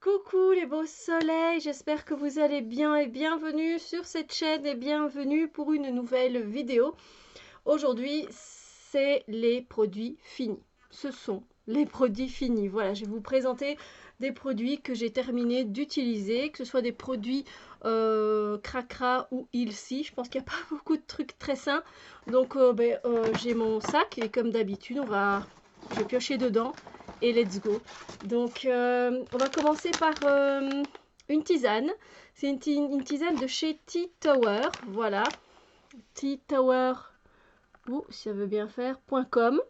Coucou les beaux soleils, j'espère que vous allez bien et bienvenue sur cette chaîne et bienvenue pour une nouvelle vidéo. Aujourd'hui, c'est les produits finis. Ce sont les produits finis. Voilà, je vais vous présenter des produits que j'ai terminé d'utiliser, que ce soit des produits Cracra ou Ilsi. Je pense qu'il n'y a pas beaucoup de trucs très sains. Donc, j'ai mon sac et comme d'habitude, je vais piocher dedans et let's go. Donc, on va commencer par une tisane. C'est une tisane de chez Tea Tower. Voilà, Tea Tower, ou si ça veut bien faire, .com.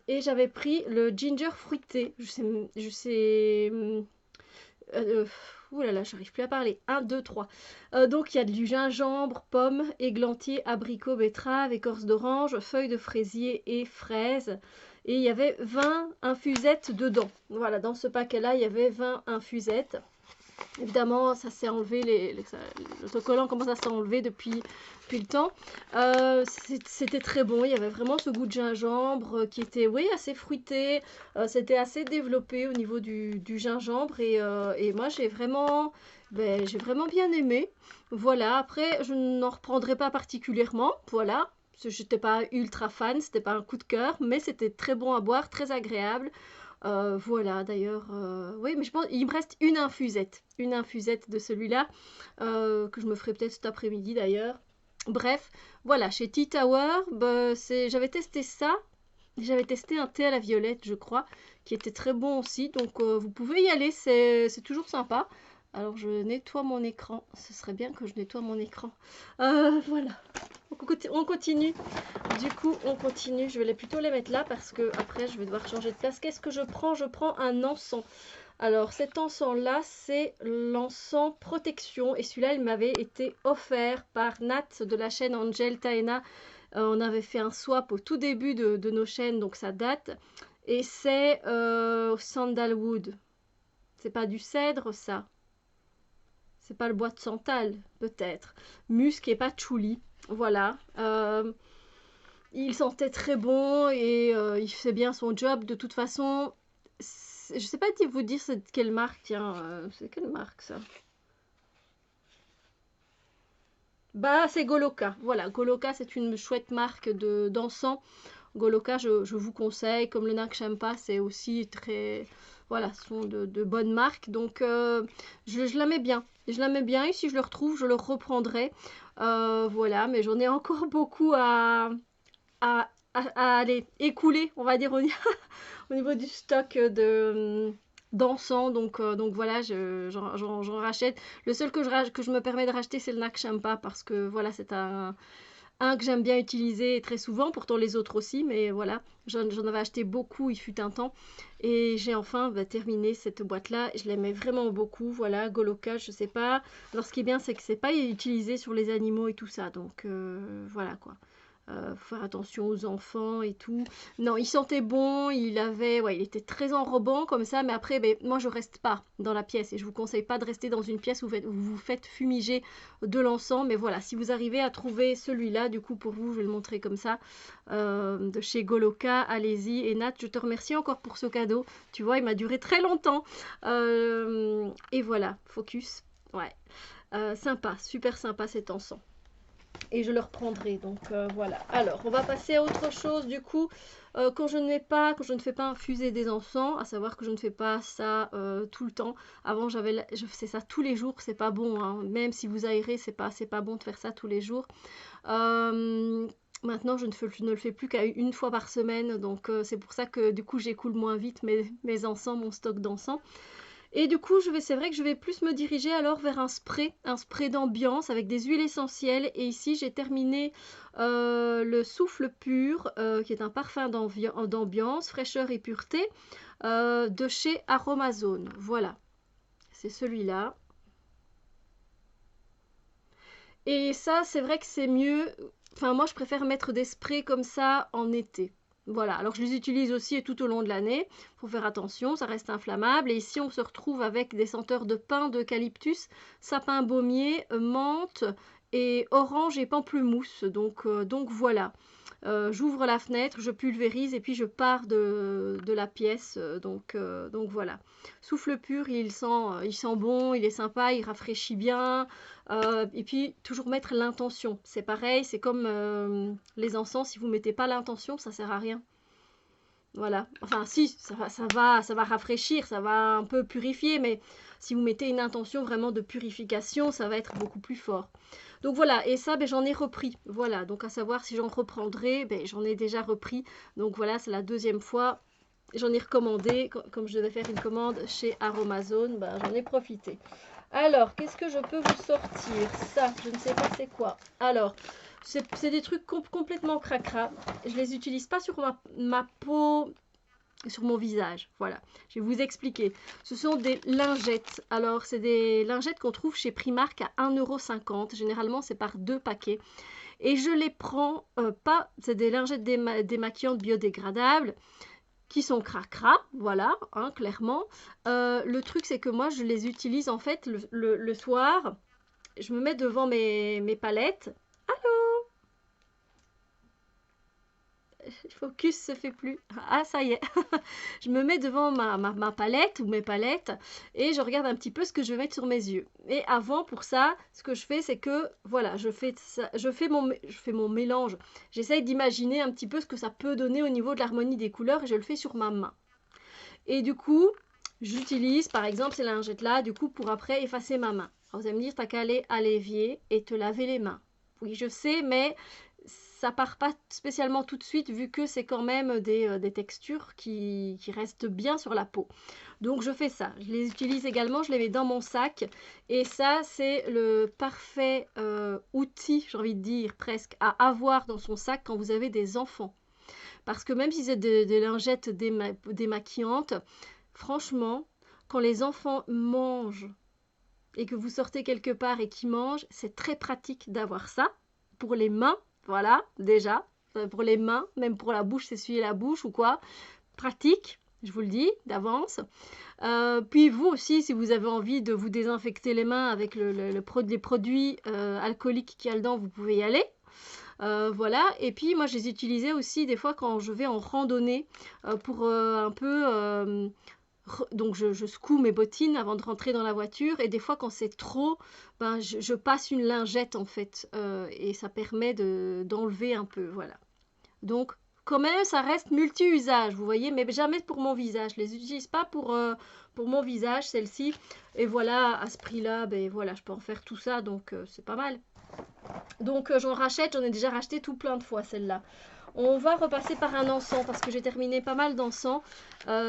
Et j'avais pris le ginger fruité. Ouh là là, j'arrive plus à parler. 1, 2, 3. Donc il y a du gingembre, pomme, églantier, abricot, betterave, écorce d'orange, feuilles de fraisier et fraises. Et il y avait 20 infusettes dedans. Voilà, dans ce paquet-là, il y avait 20 infusettes. Évidemment, ça s'est enlevé, l'autocollant commence à s'enlever depuis le temps. C'était très bon, il y avait vraiment ce goût de gingembre qui était, oui, assez fruité. C'était assez développé au niveau du gingembre et moi j'ai vraiment bien aimé. Voilà, après je n'en reprendrai pas particulièrement, voilà. J'étais pas ultra fan, c'était pas un coup de cœur, mais c'était très bon à boire, très agréable. Voilà, d'ailleurs, oui, mais je pense il me reste une infusette de celui-là, que je me ferai peut-être cet après-midi d'ailleurs. Bref, voilà, chez Tea Tower, bah, j'avais testé ça. J'avais testé un thé à la violette, je crois, qui était très bon aussi. Donc, vous pouvez y aller, c'est toujours sympa. Alors, je nettoie mon écran. Ce serait bien que je nettoie mon écran. Voilà. On continue. Du coup, on continue. Je vais plutôt les mettre là parce que après, je vais devoir changer de place. Qu'est-ce que je prends? Je prends un encens. Alors, cet encens-là, c'est l'encens protection. Et celui-là, il m'avait été offert par Nat de la chaîne Angel Taena. On avait fait un swap au tout début de nos chaînes, donc ça date. Et c'est sandalwood. C'est pas du cèdre, ça. C'est pas le bois de santal, peut-être. Musc et patchouli. Voilà. Il sentait très bon et il fait bien son job. De toute façon, je sais pas vous dire c'est de quelle marque. Tiens, c'est quelle marque ça? Bah, c'est Goloka. Voilà, Goloka, c'est une chouette marque d'encens. Goloka, je vous conseille. Comme le Nakshempa, c'est aussi très... Voilà, ce sont de bonnes marques. Donc, je la mets bien. Je la mets bien et si je le retrouve, je le reprendrai. Voilà, mais j'en ai encore beaucoup à aller écouler, on va dire, au niveau du stock d'encens. Donc voilà, j'en rachète. Le seul que je me permets de racheter, c'est le Nakshempa parce que voilà, c'est un que j'aime bien utiliser très souvent, pourtant les autres aussi, mais voilà, j'en avais acheté beaucoup, il fut un temps, et j'ai enfin terminé cette boîte-là, je l'aimais vraiment beaucoup, voilà, Goloka, je sais pas, alors ce qui est bien, c'est que c'est pas utilisé sur les animaux et tout ça, donc voilà quoi. Faut faire attention aux enfants et tout. Non, il sentait bon, ouais, il était très enrobant comme ça, mais après, moi je reste pas dans la pièce et je vous conseille pas de rester dans une pièce où vous faites fumiger de l'encens, mais voilà, si vous arrivez à trouver celui-là, du coup pour vous, je vais le montrer comme ça, de chez Goloka, allez-y. Et Nat, je te remercie encore pour ce cadeau, tu vois, il m'a duré très longtemps. Et voilà, focus, ouais. Sympa, super sympa cet encens. Et je le reprendrai, donc voilà. Alors, on va passer à autre chose, du coup, quand je ne fais pas infuser des encens, à savoir que je ne fais pas ça tout le temps. Avant, je faisais ça tous les jours, c'est pas bon, hein. Même si vous aérez, c'est pas bon de faire ça tous les jours. Maintenant, je ne le fais plus qu'une fois par semaine, donc c'est pour ça que du coup, j'écoule moins vite mes encens, mon stock d'encens. Et du coup, c'est vrai que je vais plus me diriger alors vers un spray d'ambiance avec des huiles essentielles. Et ici, j'ai terminé le souffle pur, qui est un parfum d'ambiance, fraîcheur et pureté, de chez Aromazone. Voilà, c'est celui-là. Et ça, c'est vrai que c'est mieux. Enfin, moi, je préfère mettre des sprays comme ça en été. Voilà, alors je les utilise aussi tout au long de l'année. Il faut faire attention, ça reste inflammable. Et ici, on se retrouve avec des senteurs de pin, d'eucalyptus, sapin baumier, menthe et orange et pamplemousse. Donc voilà. j'ouvre la fenêtre, je pulvérise et puis je pars de la pièce. Donc voilà. Souffle pur, il sent bon, il est sympa, il rafraîchit bien. Et puis toujours mettre l'intention. C'est pareil, c'est comme les encens, si vous ne mettez pas l'intention, ça ne sert à rien. Voilà. Enfin, si, ça va rafraîchir, ça va un peu purifier, mais si vous mettez une intention vraiment de purification, ça va être beaucoup plus fort. Donc voilà, et ça, ben, j'en ai repris. Voilà, donc à savoir si j'en reprendrai, ben, j'en ai déjà repris. Donc voilà, c'est la deuxième fois. J'en ai recommandé, comme je devais faire une commande chez Aromazone, ben, j'en ai profité. Alors, qu'est-ce que je peux vous sortir? Ça, je ne sais pas c'est quoi. Alors, c'est des trucs complètement cracra. Je les utilise pas sur ma peau, sur mon visage. Voilà, je vais vous expliquer. Ce sont des lingettes. Alors, c'est des lingettes qu'on trouve chez Primark à 1,50 €. Généralement, c'est par 2 paquets. Et je les prends pas. C'est des lingettes démaquillantes biodégradables qui sont cracra, voilà, hein, clairement. Le truc, c'est que moi, je les utilise en fait le soir. Je me mets devant mes palettes. Focus se fait plus. Ah, ça y est. Je me mets devant ma palette ou mes palettes et je regarde un petit peu ce que je vais mettre sur mes yeux. Et avant, pour ça, ce que je fais, c'est que, voilà, je fais mon mélange. J'essaye d'imaginer un petit peu ce que ça peut donner au niveau de l'harmonie des couleurs et je le fais sur ma main. Et du coup, j'utilise, par exemple, ces lingettes-là, du coup, pour après effacer ma main. Alors, vous allez me dire, t'as qu'à aller à l'évier et te laver les mains. Oui, je sais, mais ça part pas spécialement tout de suite vu que c'est quand même des textures qui restent bien sur la peau. Donc je fais ça. Je les utilise également, je les mets dans mon sac. Et ça, c'est le parfait outil, j'ai envie de dire presque, à avoir dans son sac quand vous avez des enfants. Parce que même si c'est des lingettes démaquillantes, franchement, quand les enfants mangent et que vous sortez quelque part et qu'ils mangent, c'est très pratique d'avoir ça. Pour les mains, voilà, déjà. Pour les mains, même pour la bouche, s'essuyer la bouche ou quoi. Pratique, je vous le dis d'avance. Puis vous aussi, si vous avez envie de vous désinfecter les mains avec les produits alcooliques qu'il y a dedans, vous pouvez y aller. Voilà, et puis moi je les utilisais aussi des fois quand je vais en randonnée pour un peu... donc je secoue mes bottines avant de rentrer dans la voiture et des fois quand c'est trop, ben, je passe une lingette en fait et ça permet d'enlever un peu, voilà. Donc quand même ça reste multi-usage, vous voyez, mais jamais pour mon visage. Je les utilise pas pour mon visage, celle-ci. Et voilà, à ce prix-là, ben voilà, je peux en faire tout ça, donc c'est pas mal. Donc j'en ai déjà racheté tout plein de fois celle-là. On va repasser par un encens parce que j'ai terminé pas mal d'encens.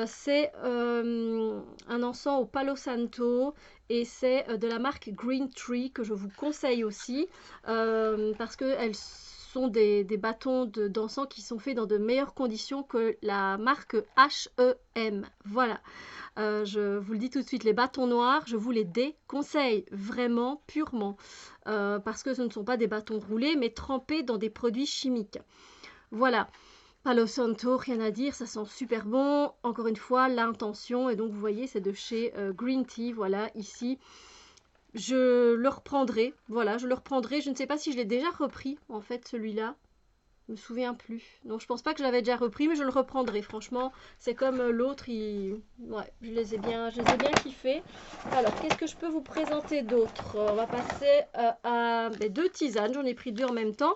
C'est un encens au Palo Santo et c'est de la marque Green Tree que je vous conseille aussi parce qu'elles sont des bâtons d'encens qui sont faits dans de meilleures conditions que la marque H&M. Voilà. Je vous le dis tout de suite, les bâtons noirs, je vous les déconseille vraiment, purement, parce que ce ne sont pas des bâtons roulés, mais trempés dans des produits chimiques. Voilà, Palo Santo, rien à dire, ça sent super bon. Encore une fois, l'intention, et donc vous voyez, c'est de chez Green Tea, voilà, ici. Je le reprendrai, voilà, je le reprendrai. Je ne sais pas si je l'ai déjà repris, en fait, celui-là. Je me souviens plus. Donc je pense pas que je l'avais déjà repris, mais je le reprendrai. Franchement, c'est comme l'autre, ouais, je les ai bien kiffés. Alors, qu'est-ce que je peux vous présenter d'autre? On va passer à deux tisanes. J'en ai pris deux en même temps.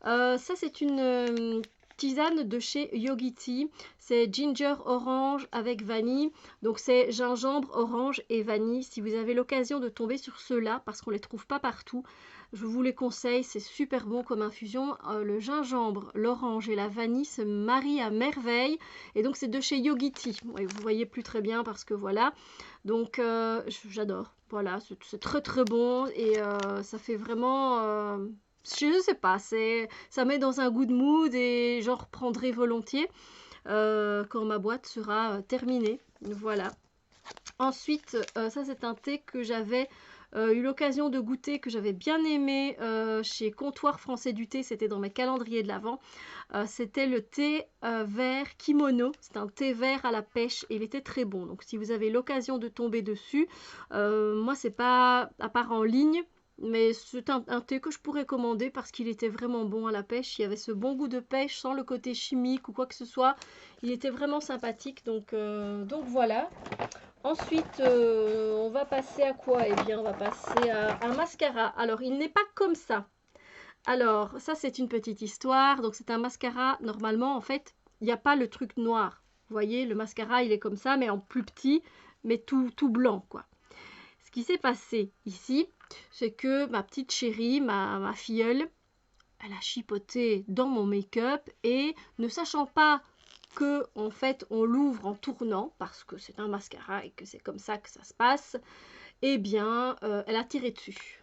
Ça, c'est une tisane de chez Yogi Tea. C'est ginger orange avec vanille. Donc, c'est gingembre, orange et vanille. Si vous avez l'occasion de tomber sur ceux-là, parce qu'on ne les trouve pas partout, je vous les conseille. C'est super bon comme infusion. Le gingembre, l'orange et la vanille se marient à merveille. Et donc, c'est de chez Yogi Tea. Ouais, vous voyez plus très bien parce que voilà. Donc, j'adore. Voilà, c'est très très bon. Et ça fait vraiment... je sais pas, ça met dans un good mood et j'en reprendrai volontiers quand ma boîte sera terminée. Voilà. Ensuite, ça c'est un thé que j'avais eu l'occasion de goûter, que j'avais bien aimé chez Comptoir Français du Thé, c'était dans mes calendriers de l'Avent. C'était le thé vert kimono, c'est un thé vert à la pêche et il était très bon. Donc si vous avez l'occasion de tomber dessus, moi c'est pas à part en ligne, Mais c'est un thé que je pourrais commander parce qu'il était vraiment bon à la pêche. Il y avait ce bon goût de pêche sans le côté chimique ou quoi que ce soit. Il était vraiment sympathique. Donc voilà. Ensuite, on va passer à quoi? Eh bien, on va passer à un mascara. Alors, il n'est pas comme ça. Alors, ça, c'est une petite histoire. Donc, c'est un mascara. Normalement, en fait, il n'y a pas le truc noir. Vous voyez, le mascara, il est comme ça, mais en plus petit, mais tout blanc, quoi. Ce qui s'est passé ici, c'est que ma petite chérie, ma filleule, elle a chipoté dans mon make-up et ne sachant pas que en fait on l'ouvre en tournant parce que c'est un mascara et que c'est comme ça que ça se passe, eh bien elle a tiré dessus.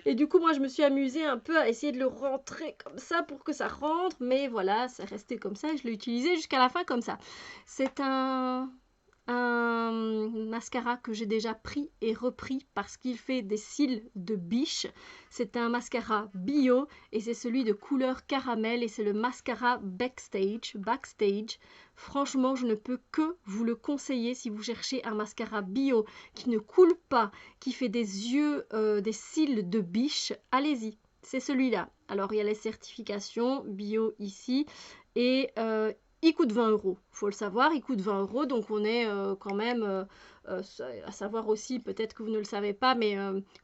Et du coup moi je me suis amusée un peu à essayer de le rentrer comme ça pour que ça rentre, mais voilà, c'est resté comme ça et je l'ai utilisé jusqu'à la fin comme ça. C'est un mascara que j'ai déjà pris et repris parce qu'il fait des cils de biche. C'est un mascara bio et c'est celui de couleur caramel et c'est le mascara Backstage. Franchement, je ne peux que vous le conseiller si vous cherchez un mascara bio qui ne coule pas, qui fait des yeux, des cils de biche. Allez-y, c'est celui-là. Alors, il y a les certifications bio ici et il coûte 20 €, faut le savoir, il coûte 20 €, donc on est quand même, à savoir aussi, peut-être que vous ne le savez pas, mais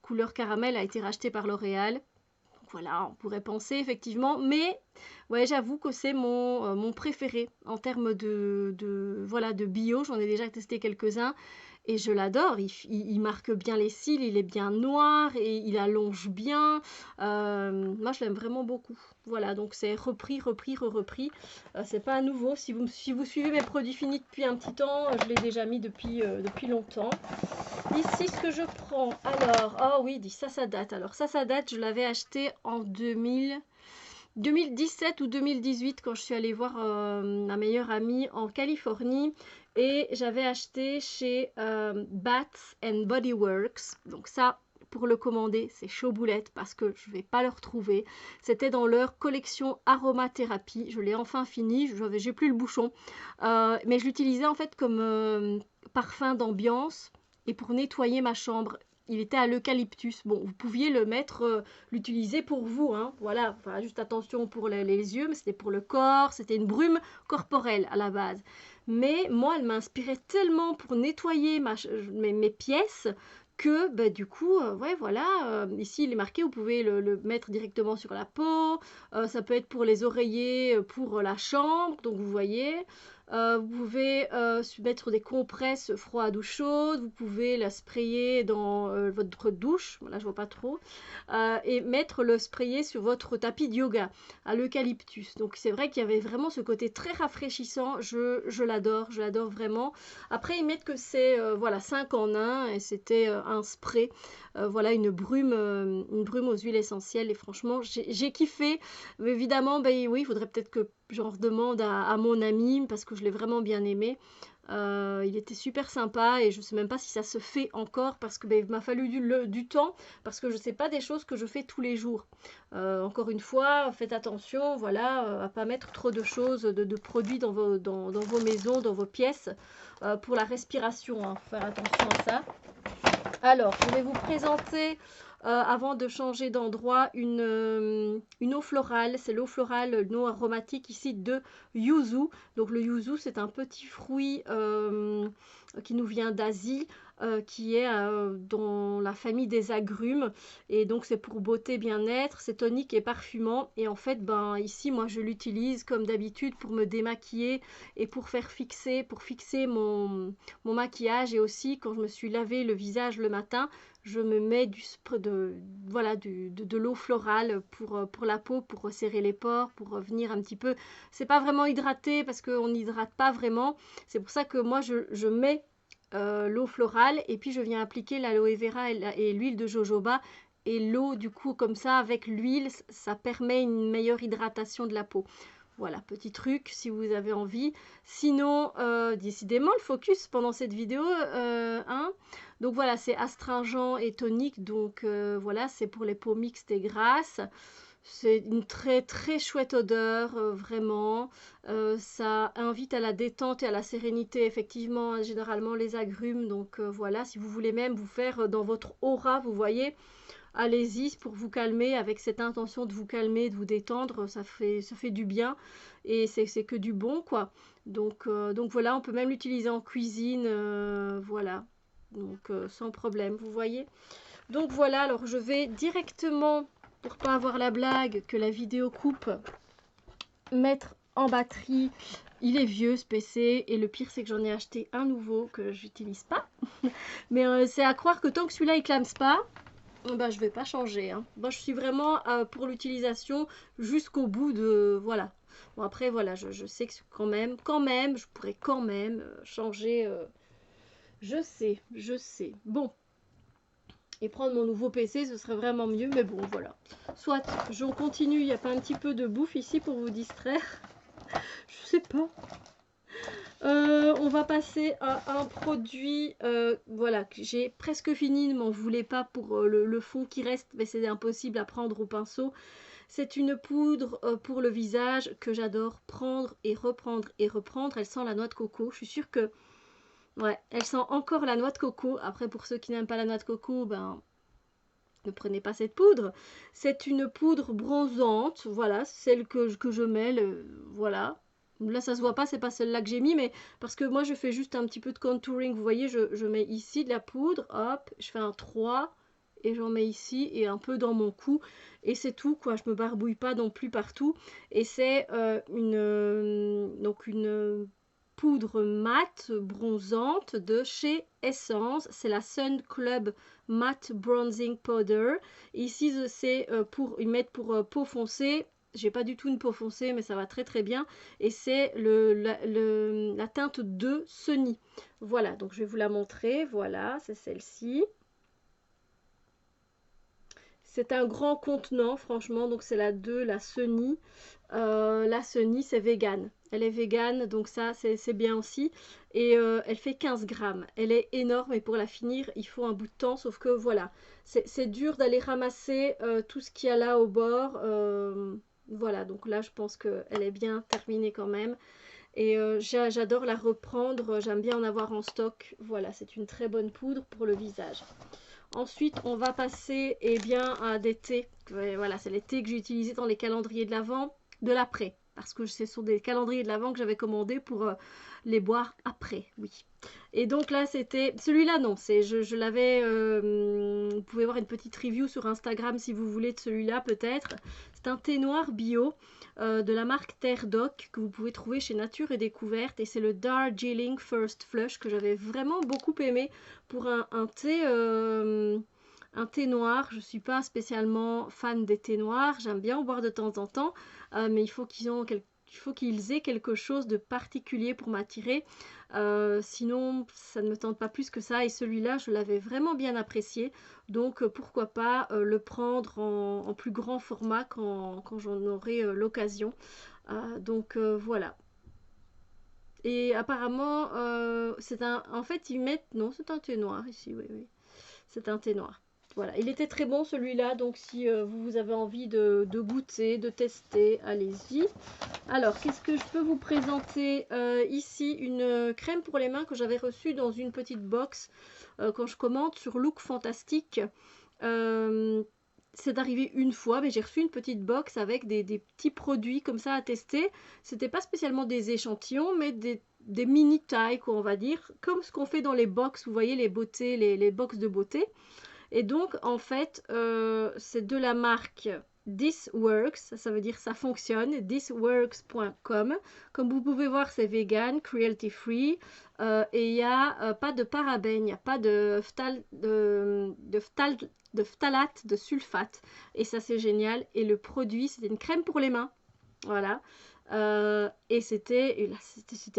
Couleur Caramel a été racheté par L'Oréal. Donc voilà, on pourrait penser effectivement, mais ouais, j'avoue que c'est mon préféré en termes voilà, de bio, j'en ai déjà testé quelques-uns. Et je l'adore, il marque bien les cils, il est bien noir et il allonge bien. Moi, je l'aime vraiment beaucoup. Voilà, donc c'est repris, repris. C'est pas à nouveau. Si vous suivez mes produits finis depuis un petit temps, je l'ai déjà mis depuis longtemps. Ici, ce que je prends, alors, oh oui, ça date. Alors ça date, je l'avais acheté en 2017 ou 2018 quand je suis allée voir ma meilleure amie en Californie et j'avais acheté chez Bath and Body Works. Donc ça, pour le commander, c'est chaud boulette parce que je ne vais pas le retrouver. C'était dans leur collection aromathérapie. Je l'ai enfin fini, j'ai plus le bouchon. Mais je l'utilisais en fait comme parfum d'ambiance et pour nettoyer ma chambre. Il était à l'eucalyptus. Bon, vous pouviez le mettre, l'utiliser pour vous, hein. Voilà, enfin, juste attention pour les yeux, mais c'était pour le corps, c'était une brume corporelle à la base. Mais moi, elle m'inspirait tellement pour nettoyer mes pièces que bah, du coup, ouais, voilà, ici il est marqué, vous pouvez le mettre directement sur la peau, ça peut être pour les oreillers, pour la chambre, donc vous voyez. Vous pouvez mettre des compresses froides ou chaudes, vous pouvez la sprayer dans votre douche, là je vois pas trop, et mettre le sprayer sur votre tapis de yoga à l'eucalyptus. Donc c'est vrai qu'il y avait vraiment ce côté très rafraîchissant, je l'adore vraiment. Après ils mettent que c'est voilà 5 en 1 et c'était un spray, voilà une brume aux huiles essentielles et franchement j'ai kiffé. Mais évidemment, ben oui, il faudrait peut-être que j'en redemande à mon ami parce que je l'ai vraiment bien aimé. Il était super sympa et je sais même pas si ça se fait encore parce que ben, il m'a fallu du temps parce que je sais pas des choses que je fais tous les jours. Encore une fois, faites attention, voilà, à pas mettre trop de choses, de produits dans vos maisons, dans vos pièces pour la respiration, hein, faut faire attention à ça. Alors, je vais vous présenter, avant de changer d'endroit, une eau florale. C'est l'eau florale, une eau aromatique ici de yuzu. Donc le yuzu, c'est un petit fruit qui nous vient d'Asie, qui est dans la famille des agrumes. Et donc c'est pour beauté, bien-être, c'est tonique et parfumant. Et en fait, ben ici, moi, je l'utilise comme d'habitude pour me démaquiller et pour fixer mon maquillage. Et aussi, quand je me suis lavé le visage le matin, je me mets de l'eau florale pour la peau, pour resserrer les pores, pour revenir un petit peu. C'est pas vraiment hydraté parce qu'on n'hydrate pas vraiment. C'est pour ça que moi, je mets l'eau florale et puis je viens appliquer l'aloe vera et l'huile de jojoba. Et l'eau, du coup, comme ça, avec l'huile, ça permet une meilleure hydratation de la peau. Voilà, petit truc si vous avez envie. Sinon, décidément, le focus pendant cette vidéo, hein. Donc voilà, c'est astringent et tonique. Donc voilà, c'est pour les peaux mixtes et grasses. C'est une très très chouette odeur, vraiment. Ça invite à la détente et à la sérénité, effectivement, hein, généralement les agrumes. Donc voilà, si vous voulez même vous faire dans votre aura, vous voyez, allez-y pour vous calmer, avec cette intention de vous calmer, de vous détendre, ça fait du bien et c'est que du bon, quoi. Donc voilà, on peut même l'utiliser en cuisine, voilà, donc sans problème, vous voyez. Donc voilà, alors je vais directement, pour pas avoir la blague que la vidéo coupe, mettre en batterie. Il est vieux ce PC et le pire c'est que j'en ai acheté un nouveau que j'utilise pas. Mais c'est à croire que tant que celui-là il clame pas, bah, je vais pas changer, hein. Moi je suis vraiment pour l'utilisation jusqu'au bout de... Voilà. Bon après voilà, je sais que quand même, je pourrais quand même changer. Je sais. Bon, et prendre mon nouveau PC, ce serait vraiment mieux, mais bon, voilà. Soit, je continue, il n'y a pas un petit peu de bouffe ici pour vous distraire. Je sais pas. On va passer à un produit, voilà, que j'ai presque fini, ne m'en voulez pas pour le fond qui reste, mais c'est impossible à prendre au pinceau. C'est une poudre pour le visage que j'adore prendre et reprendre et reprendre. Elle sent la noix de coco. Je suis sûre que, ouais, elle sent encore la noix de coco. Après, pour ceux qui n'aiment pas la noix de coco, ben... ne prenez pas cette poudre. C'est une poudre bronzante, voilà, celle que je mets, voilà. Là, ça se voit pas, c'est pas celle-là que j'ai mis, mais parce que moi, je fais juste un petit peu de contouring. Vous voyez, je mets ici de la poudre, hop, je fais un 3 et j'en mets ici et un peu dans mon cou. Et c'est tout, quoi. Je me barbouille pas non plus partout. Et c'est donc une poudre mate bronzante de chez Essence. C'est la Sun Club Matte Bronzing Powder. Ici, c'est pour ils mettent pour peau foncée. J'ai pas du tout une peau foncée, mais ça va très très bien. Et c'est la teinte de Sunny. Voilà, donc je vais vous la montrer. Voilà, c'est celle-ci. C'est un grand contenant, franchement. Donc c'est la 2, la Sunny. La Sunny, c'est vegan. Elle est vegan, donc ça, c'est bien aussi. Et elle fait 15 grammes. Elle est énorme et pour la finir, il faut un bout de temps. Sauf que voilà, c'est dur d'aller ramasser tout ce qu'il y a là au bord. Voilà, donc là, je pense qu'elle est bien terminée quand même. Et j'adore la reprendre. J'aime bien en avoir en stock. Voilà, c'est une très bonne poudre pour le visage. Ensuite, on va passer bien, à des thés. Voilà, c'est les thés que j'ai utilisés dans les calendriers de l'Avent, de l'après. Parce que ce sont des calendriers de l'Avent que j'avais commandés pour les boire après, oui. Et donc là, c'était... Celui-là, non, je l'avais... vous pouvez voir une petite review sur Instagram si vous voulez de celui-là, peut-être. C'est un thé noir bio de la marque Terre Doc que vous pouvez trouver chez Nature et Découverte. Et c'est le Darjeeling First Flush que j'avais vraiment beaucoup aimé pour un thé noir. Je ne suis pas spécialement fan des thés noirs. J'aime bien en boire de temps en temps, mais il faut qu'ils aient quelque chose de particulier pour m'attirer. Sinon, ça ne me tente pas plus que ça. Et celui-là, je l'avais vraiment bien apprécié. Donc, pourquoi pas le prendre en plus grand format quand j'en aurai l'occasion. Donc, voilà. Et apparemment, c'est un... En fait, ils mettent... Non, c'est un thé noir ici, oui, oui. C'est un thé noir. Voilà, il était très bon celui-là, donc si vous avez envie de goûter, de tester, allez-y. Alors, qu'est-ce que je peux vous présenter ici? Une crème pour les mains que j'avais reçue dans une petite box quand je commande sur Look Fantastique. C'est arrivé une fois, mais j'ai reçu une petite box avec des petits produits comme ça à tester. C'était pas spécialement des échantillons, mais des mini tailles, quoi, on va dire, comme ce qu'on fait dans les box, vous voyez, les beautés, les box de beauté. Et donc, en fait, c'est de la marque This Works, ça veut dire ça fonctionne, thisworks.com. Comme vous pouvez voir, c'est vegan, cruelty free, et il n'y a pas de parabènes, il n'y a pas de phtalate, de sulfate. Et ça, c'est génial. Et le produit, c'était une crème pour les mains. Voilà. Et c'était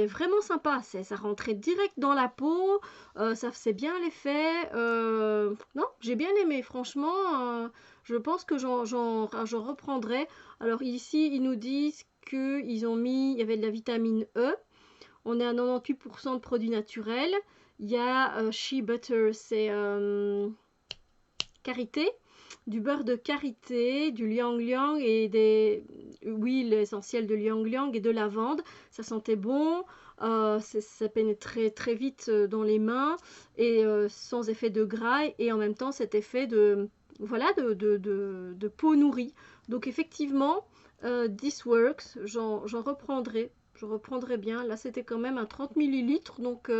vraiment sympa. Ça rentrait direct dans la peau. Ça faisait bien l'effet. Non, j'ai bien aimé. Franchement, je pense que j'en reprendrai. Alors ici, ils nous disent qu'ils ont mis... Il y avait de la vitamine E. On est à 98% de produits naturels. Il y a Shea Butter, c'est karité. du beurre de karité, du liang liang et des huiles essentielles de liang liang et de lavande. Ça sentait bon, ça pénétrait très vite dans les mains et sans effet de gras et en même temps cet effet de voilà de peau nourrie. Donc effectivement, this works. J'en reprendrai. Je reprendrai bien. Là, c'était quand même un 30 millilitres. Donc,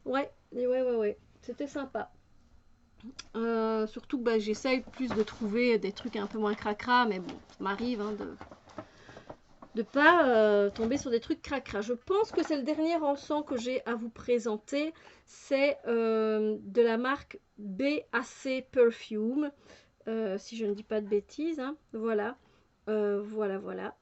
ouais. C'était sympa. Surtout que bah, j'essaye plus de trouver des trucs un peu moins cracra. Mais bon, ça m'arrive hein, de pas tomber sur des trucs cracra. Je pense que c'est le dernier encens que j'ai à vous présenter. C'est de la marque BAC Perfume. Si je ne dis pas de bêtises. Hein. Voilà. Voilà.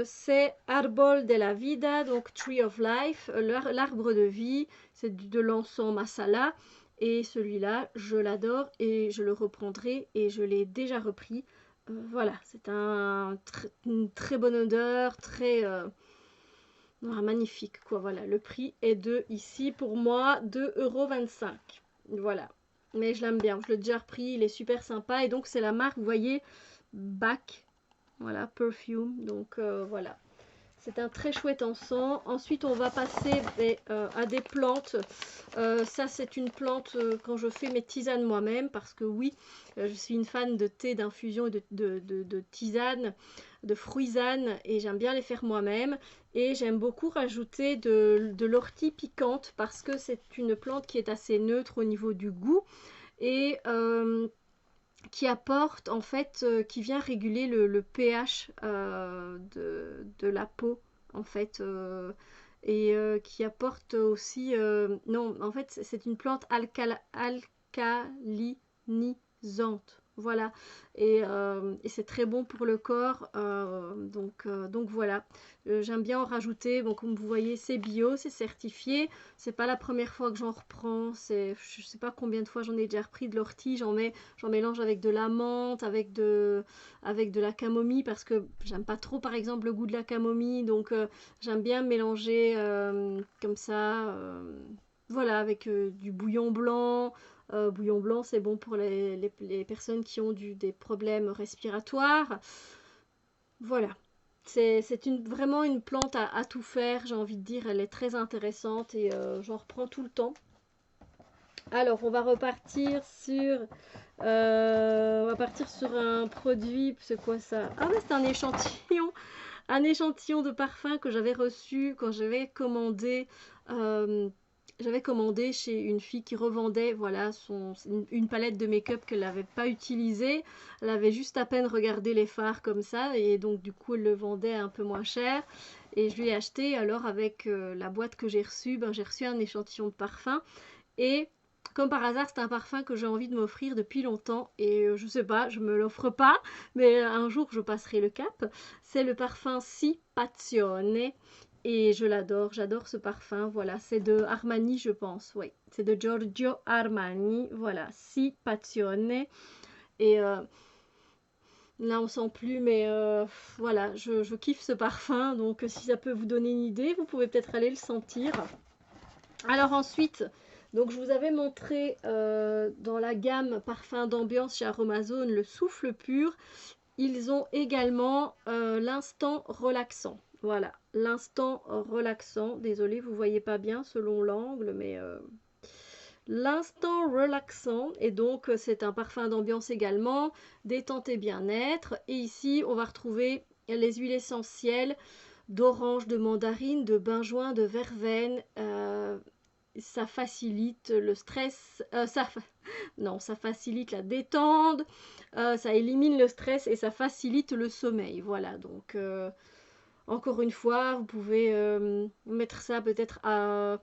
C'est Arbol de la Vida, donc Tree of Life, l'arbre de vie, c'est de l'encens masala. Et celui-là, je l'adore et je le reprendrai et je l'ai déjà repris. Voilà, c'est une très bonne odeur, très magnifique quoi. Voilà, le prix est de ici pour moi 2,25 €. Voilà, mais je l'aime bien, je l'ai déjà repris, il est super sympa et donc c'est la marque, vous voyez, BAC. Voilà, perfume. Donc voilà. C'est un très chouette encens. Ensuite, on va passer à des plantes. Ça, c'est une plante quand je fais mes tisanes moi-même. Parce que oui, je suis une fan de thé, d'infusion et de tisane, de fruisane. Et j'aime bien les faire moi-même. Et j'aime beaucoup rajouter de l'ortie piquante. Parce que c'est une plante qui est assez neutre au niveau du goût. Et qui apporte en fait, qui vient réguler le pH de la peau en fait, et qui apporte aussi, non en fait c'est une plante alcalinisante, voilà, et c'est très bon pour le corps, donc voilà. J'aime bien en rajouter. Bon, comme vous voyez, c'est bio, c'est certifié. C'est pas la première fois que j'en reprends. Je sais pas combien de fois j'en ai déjà repris de l'ortie. J'en mélange avec de la menthe, avec de la camomille parce que j'aime pas trop, par exemple, le goût de la camomille. Donc, j'aime bien mélanger comme ça. Voilà, avec du bouillon blanc. Bouillon blanc, c'est bon pour les personnes qui ont des problèmes respiratoires. Voilà. C'est vraiment une plante à tout faire, j'ai envie de dire. Elle est très intéressante et j'en reprends tout le temps. Alors, on va partir sur un produit. C'est quoi ça? Ah ouais, c'est un échantillon. Un échantillon de parfum que j'avais reçu quand j'avais commandé chez une fille qui revendait voilà, une palette de make-up qu'elle n'avait pas utilisée. Elle avait juste à peine regardé les fards comme ça et donc du coup elle le vendait un peu moins cher. Et je lui ai acheté. Alors avec la boîte que j'ai reçue, j'ai reçu un échantillon de parfum. Et comme par hasard, c'est un parfum que j'ai envie de m'offrir depuis longtemps. Et je sais pas, je me l'offre pas, mais un jour je passerai le cap. C'est le parfum Si Passione. Et je l'adore, j'adore ce parfum. Voilà, c'est de Armani, je pense. Oui, c'est de Giorgio Armani. Voilà, Si Passione. Et là, on sent plus, mais voilà, je kiffe ce parfum. Donc, si ça peut vous donner une idée, vous pouvez peut-être aller le sentir. Alors ensuite, donc je vous avais montré dans la gamme parfum d'ambiance chez Aromazone le souffle pur. Ils ont également l'instant relaxant. Voilà, l'instant relaxant. Désolée, vous voyez pas bien selon l'angle, mais l'instant relaxant. Et donc c'est un parfum d'ambiance également, détente et bien-être. Et ici, on va retrouver les huiles essentielles d'orange, de mandarine, de benjoin, de verveine. Ça facilite le stress, ça facilite la détente, ça élimine le stress et ça facilite le sommeil. Voilà, donc encore une fois, vous pouvez mettre ça peut-être à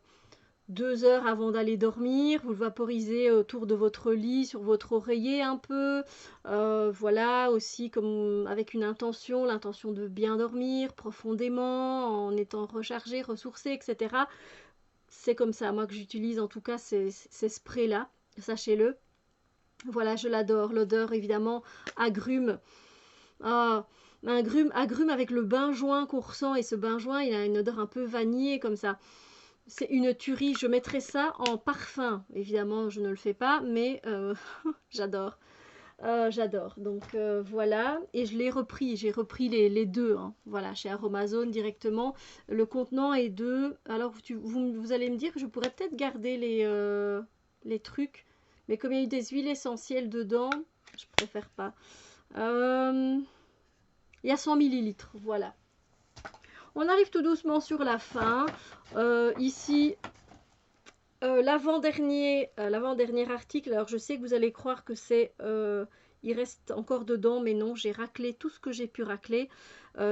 2 heures avant d'aller dormir, vous le vaporisez autour de votre lit, sur votre oreiller un peu, voilà, aussi comme avec une intention, l'intention de bien dormir profondément, en étant rechargé, ressourcé, etc. C'est comme ça, moi, que j'utilise en tout cas ces sprays-là, sachez-le. Voilà, je l'adore. L'odeur, évidemment, agrume. Ah, agrume avec le benjoin qu'on ressent. Et ce benjoin, il a une odeur un peu vanillée, comme ça. C'est une tuerie. Je mettrais ça en parfum. Évidemment, je ne le fais pas, mais j'adore. J'adore. Donc voilà, et je l'ai repris, j'ai repris les deux, hein. Voilà, chez Aromazone directement. Le contenant est deux. Alors vous allez me dire que je pourrais peut-être garder les trucs, mais comme il y a eu des huiles essentielles dedans, je préfère pas. Il y a 100 millilitres, voilà. On arrive tout doucement sur la fin. Ici, l'avant-dernier article. Alors je sais que vous allez croire que c'est il reste encore dedans, mais non, j'ai raclé tout ce que j'ai pu racler.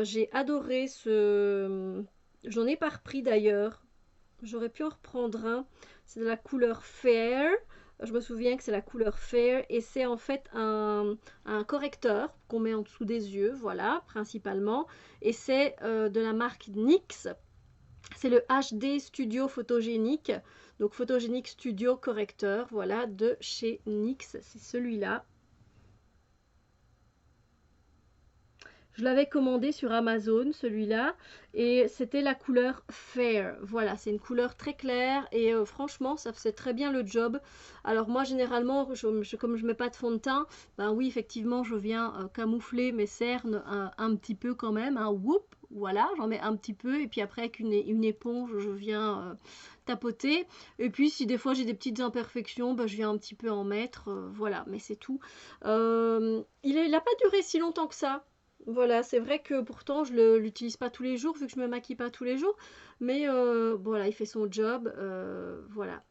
J'ai adoré ce, j'en ai pas repris d'ailleurs, j'aurais pu en reprendre un. C'est de la couleur Fair, je me souviens que c'est la couleur Fair, et c'est en fait un correcteur qu'on met en dessous des yeux, voilà, principalement, et c'est de la marque NYX. C'est le HD Studio Photogénique, donc Photogénique Studio Correcteur, voilà, de chez NYX, c'est celui-là. Je l'avais commandé sur Amazon, celui-là, et c'était la couleur Fair. Voilà, c'est une couleur très claire, et franchement, ça faisait très bien le job. Alors moi, généralement, comme je mets pas de fond de teint, ben oui, effectivement, je viens camoufler mes cernes un petit peu quand même, un whoop, voilà, j'en mets un petit peu, et puis après, avec une éponge, je viens tapoter. Et puis, si des fois j'ai des petites imperfections, ben, je viens un petit peu en mettre, voilà, mais c'est tout. Il n'a pas duré si longtemps que ça. Voilà, c'est vrai que pourtant je ne l'utilise pas tous les jours vu que je me maquille pas tous les jours, mais voilà, il fait son job, voilà.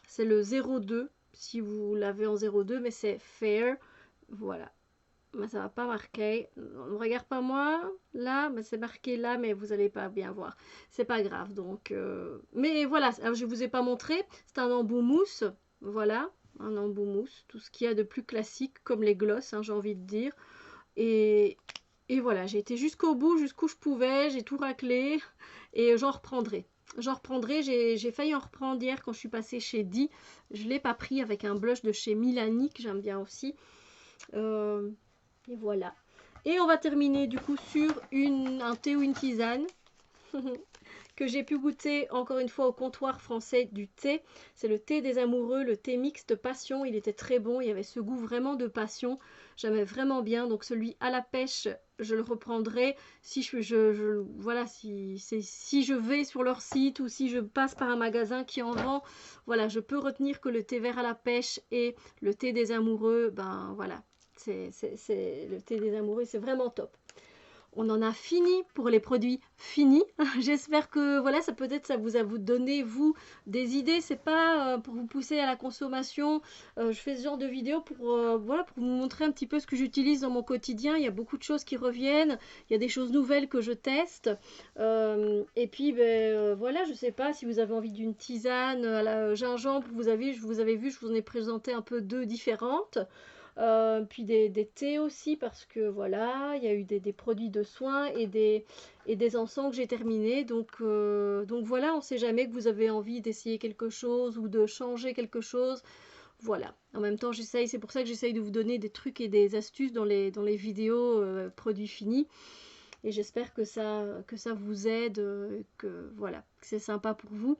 C'est le 02 si vous l'avez en 02, mais c'est Fair, voilà. Mais ça va pas marquer, ne regarde pas moi, là, mais c'est marqué là, mais vous allez pas bien voir, c'est pas grave, donc, mais voilà, alors, je vous ai pas montré, c'est un embout mousse, voilà, un embout mousse, tout ce qu'il y a de plus classique, comme les glosses, hein, j'ai envie de dire. Et, et voilà, j'ai été jusqu'au bout, jusqu'où je pouvais, j'ai tout raclé et j'en reprendrai. J'en reprendrai, j'ai failli en reprendre hier quand je suis passée chez Di. Je ne l'ai pas pris avec un blush de chez Milani que j'aime bien aussi. Et voilà. Et on va terminer du coup sur un thé ou une tisane. Que j'ai pu goûter encore une fois au comptoir français du thé. C'est le thé des amoureux, le thé mixte passion. Il était très bon, il y avait ce goût vraiment de passion. J'aimais vraiment bien. Donc celui à la pêche, je le reprendrai si voilà, si je vais sur leur site ou si je passe par un magasin qui en vend. Voilà, je peux retenir que le thé vert à la pêche et le thé des amoureux, ben voilà, c'est le thé des amoureux, c'est vraiment top. On en a fini pour les produits finis. J'espère que voilà, ça peut-être ça vous a donné vous des idées. C'est pas pour vous pousser à la consommation. Je fais ce genre de vidéo pour voilà, pour vous montrer un petit peu ce que j'utilise dans mon quotidien. Il y a beaucoup de choses qui reviennent. Il y a des choses nouvelles que je teste. Et puis voilà, je sais pas si vous avez envie d'une tisane à la gingembre. Je vous avais vu, je vous en ai présenté un peu deux différentes. Puis des thés aussi parce que voilà, il y a eu des produits de soins et des encens que j'ai terminés. Donc voilà, on ne sait jamais que vous avez envie d'essayer quelque chose ou de changer quelque chose. Voilà. En même temps, c'est pour ça que j'essaye de vous donner des trucs et des astuces dans les vidéos produits finis. Et j'espère que ça vous aide, que voilà, que c'est sympa pour vous.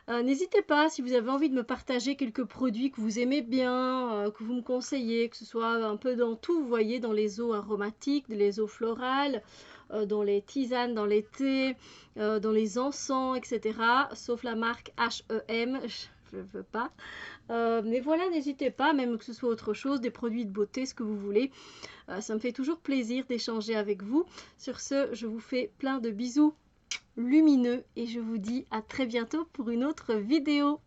N'hésitez pas, si vous avez envie de me partager quelques produits que vous aimez bien, que vous me conseillez, que ce soit un peu dans tout, vous voyez, dans les eaux aromatiques, les eaux florales, dans les tisanes, dans les thés, dans les encens, etc. Sauf la marque H-E-M, je ne veux pas. Mais voilà, n'hésitez pas, même que ce soit autre chose, des produits de beauté, ce que vous voulez. Ça me fait toujours plaisir d'échanger avec vous. Sur ce, je vous fais plein de bisous lumineux et je vous dis à très bientôt pour une autre vidéo.